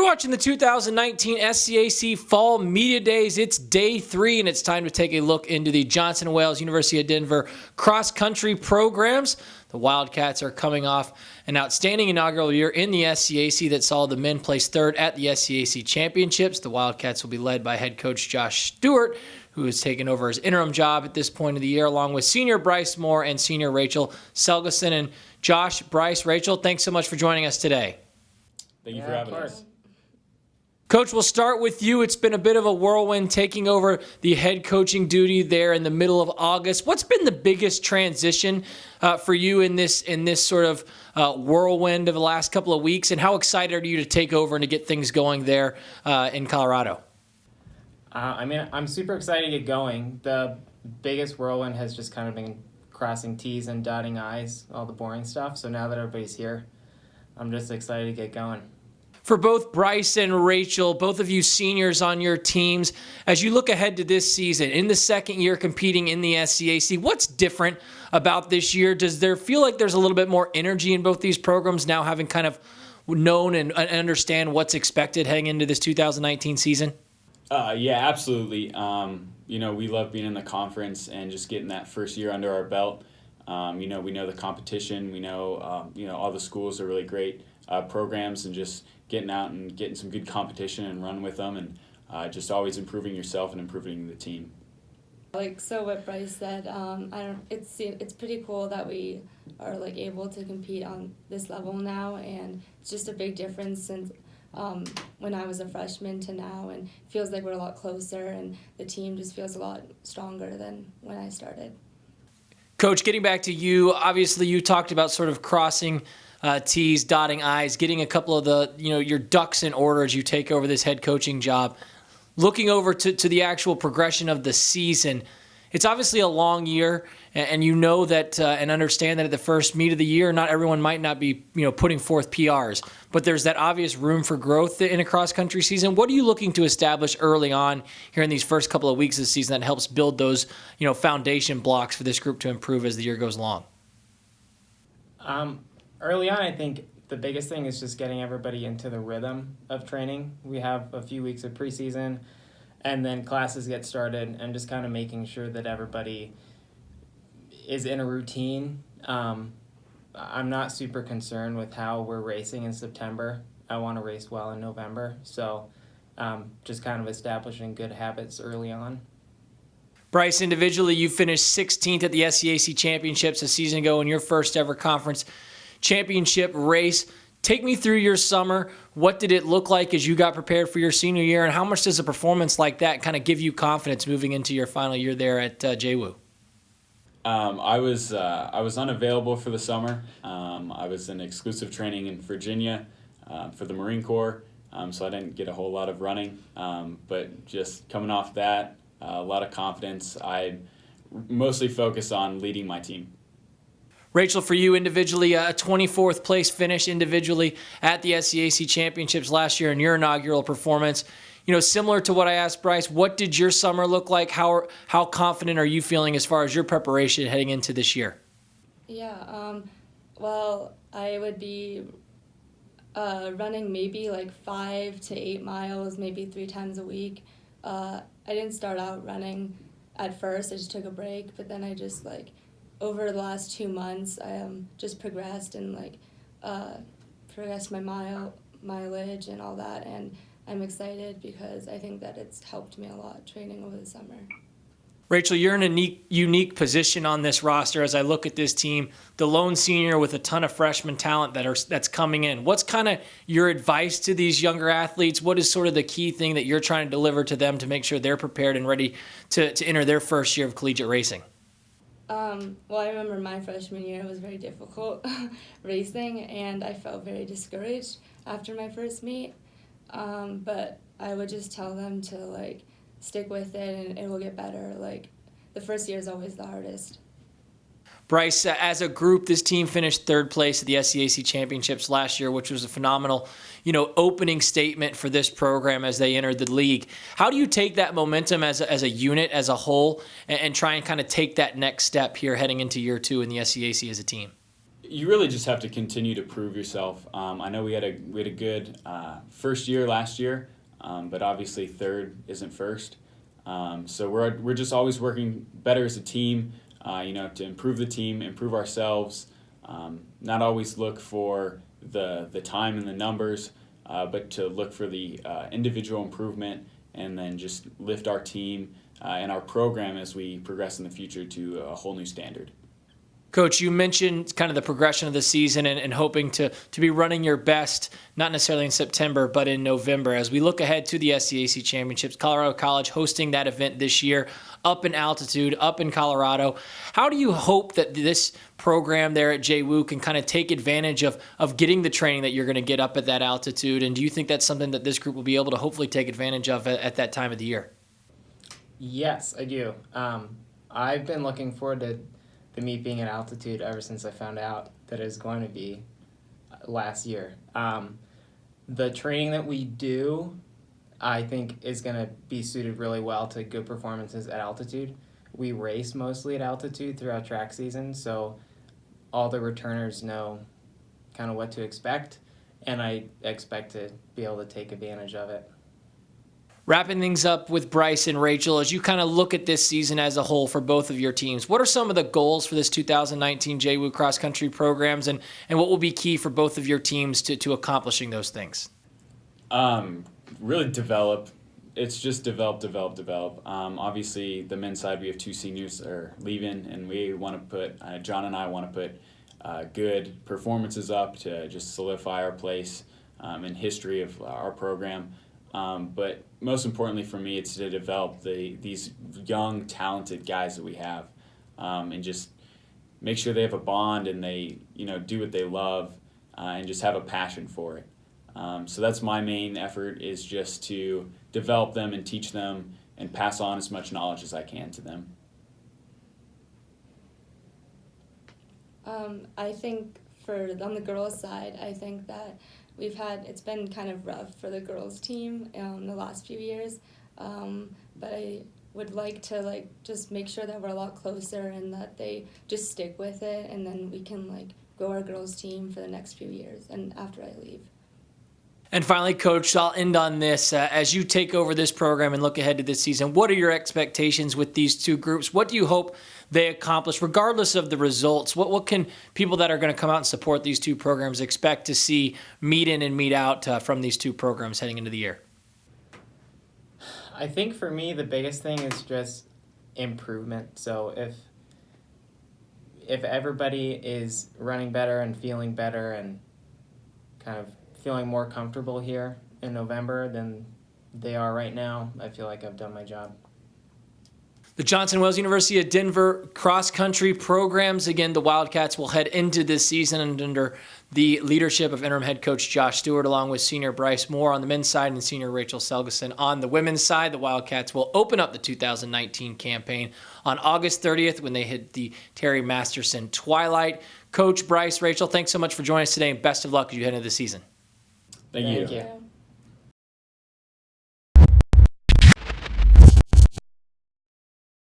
You're watching the 2019 SCAC Fall Media Days. It's day 3, and it's time to take a look into the Johnson & Wales University of Denver cross-country programs. The Wildcats are coming off an outstanding inaugural year in the SCAC that saw the men place third at the SCAC Championships. The Wildcats will be led by head coach Josh Stewart, who has taken over his interim job at this point of the year, along with senior Bryce Moore and senior Rachel Seligson. And Josh, Bryce, Rachel, thanks so much for joining us today. Thank you for having us. Coach, we'll start with you. It's been a bit of a whirlwind taking over the head coaching duty there in the middle of August. What's been the biggest transition for you in this sort of whirlwind of the last couple of weeks, and how excited are you to take over and to get things going there in Colorado? I'm super excited to get going. The biggest whirlwind has just kind of been crossing T's and dotting I's, all the boring stuff. So now that everybody's here, I'm just excited to get going. For both Bryce and Rachel, both of you seniors on your teams, as you look ahead to this season, in the second year competing in the SCAC, what's different about this year? Does there feel like there's a little bit more energy in both these programs now, having kind of known and understand what's expected heading into this 2019 season? Yeah, absolutely. We love being in the conference and just getting that first year under our belt. We know the competition. We know, all the schools are really great programs, and just getting out and getting some good competition and running with them, and just always improving yourself and improving the team. So what Bryce said, it's pretty cool that we are able to compete on this level now, and it's just a big difference since when I was a freshman to now, and it feels like we're a lot closer, and the team just feels a lot stronger than when I started. Coach, getting back to you, obviously you talked about sort of crossing T's, dotting I's, getting a couple of the, your ducks in order as you take over this head coaching job. Looking over to the actual progression of the season, it's obviously a long year, and you know that and understand that at the first meet of the year, not everyone might not be putting forth PRs, but there's that obvious room for growth in a cross-country season. What are you looking to establish early on here in these first couple of weeks of the season that helps build those foundation blocks for this group to improve as the year goes along? Early on, I think the biggest thing is just getting everybody into the rhythm of training. We have a few weeks of preseason, and then classes get started, and just kind of making sure that everybody is in a routine. I'm not super concerned with how we're racing in September. I want to race well in November, so just kind of establishing good habits early on. Bryce, individually, you finished 16th at the SCAC Championships a season ago in your first ever conference championship race. Take me through your summer. What did it look like as you got prepared for your senior year, and how much does a performance like that kind of give you confidence moving into your final year there at JWU? I was unavailable for the summer. I was in exclusive training in Virginia for the Marine Corps, so I didn't get a whole lot of running. But just coming off that, a lot of confidence. I mostly focus on leading my team. Rachel, for you individually, a 24th place finish individually at the SCAC Championships last year in your inaugural performance. Similar to what I asked Bryce, what did your summer look like? How confident are you feeling as far as your preparation heading into this year? Yeah, well, I would be running maybe 5 to 8 miles, maybe 3 times a week. I didn't start out running at first. I just took a break, but then I just over the last 2 months, I just progressed and progressed my mileage and all that, and I'm excited because I think that it's helped me a lot training over the summer. Rachel, you're in a unique position on this roster as I look at this team, the lone senior with a ton of freshman talent that's coming in. What's kind of your advice to these younger athletes? What is sort of the key thing that you're trying to deliver to them to make sure they're prepared and ready to enter their first year of collegiate racing? Well, I remember my freshman year was very difficult racing, and I felt very discouraged after my first meet. But I would just tell them to stick with it, and it will get better. The first year is always the hardest. Bryce, as a group, this team finished third place at the SCAC Championships last year, which was a phenomenal, opening statement for this program as they entered the league. How do you take that momentum as a unit, as a whole, and try and kind of take that next step here heading into year 2 in the SCAC as a team? You really just have to continue to prove yourself. I know we had a good first year last year, but obviously third isn't first. So we're just always working better as a team, to improve the team, improve ourselves. Not always look for the time and the numbers, but to look for the individual improvement, and then just lift our team and our program as we progress in the future to a whole new standard. Coach, you mentioned kind of the progression of the season and hoping to be running your best, not necessarily in September, but in November. As we look ahead to the SCAC Championships, Colorado College hosting that event this year, up in altitude, up in Colorado. How do you hope that this program there at JWU can kind of take advantage of getting the training that you're going to get up at that altitude? And do you think that's something that this group will be able to hopefully take advantage of at that time of the year? Yes, I do. I've been looking forward to the meet being at altitude ever since I found out that it was going to be last year. The training that we do, I think, is going to be suited really well to good performances at altitude. We race mostly at altitude throughout track season, so all the returners know kind of what to expect, and I expect to be able to take advantage of it. Wrapping things up with Bryce and Rachel, as you kind of look at this season as a whole for both of your teams, what are some of the goals for this 2019 JWU cross country programs, and what will be key for both of your teams to accomplishing those things? Really develop. It's just develop. Obviously, the men's side, we have 2 seniors are leaving, and we want to put, John and I want to put good performances up to just solidify our place in history of our program. But most importantly for me, it's to develop these young, talented guys that we have, and just make sure they have a bond and they do what they love, and just have a passion for it. So that's my main effort, is just to develop them and teach them and pass on as much knowledge as I can to them. I think on the girls' side, I think that it's been kind of rough for the girls' team the last few years, but I would like to just make sure that we're a lot closer and that they just stick with it, and then we can grow our girls' team for the next few years and after I leave. And finally, Coach, I'll end on this. As you take over this program and look ahead to this season, what are your expectations with these two groups? What do you hope they accomplish, regardless of the results? What can people that are going to come out and support these two programs expect to see meet in and meet out from these two programs heading into the year? I think for me, the biggest thing is just improvement. So if everybody is running better and feeling better and kind of feeling more comfortable here in November than they are right now, I feel like I've done my job. The Johnson Wales University of Denver cross-country programs. Again, the Wildcats will head into this season under the leadership of interim head coach Josh Stewart, along with senior Bryce Moore on the men's side and senior Rachel Seligson on the women's side. The Wildcats will open up the 2019 campaign on August 30th when they hit the Terry Masterson Twilight. Coach, Bryce, Rachel, thanks so much for joining us today, and best of luck as you head into the season. Thank you. Thank you.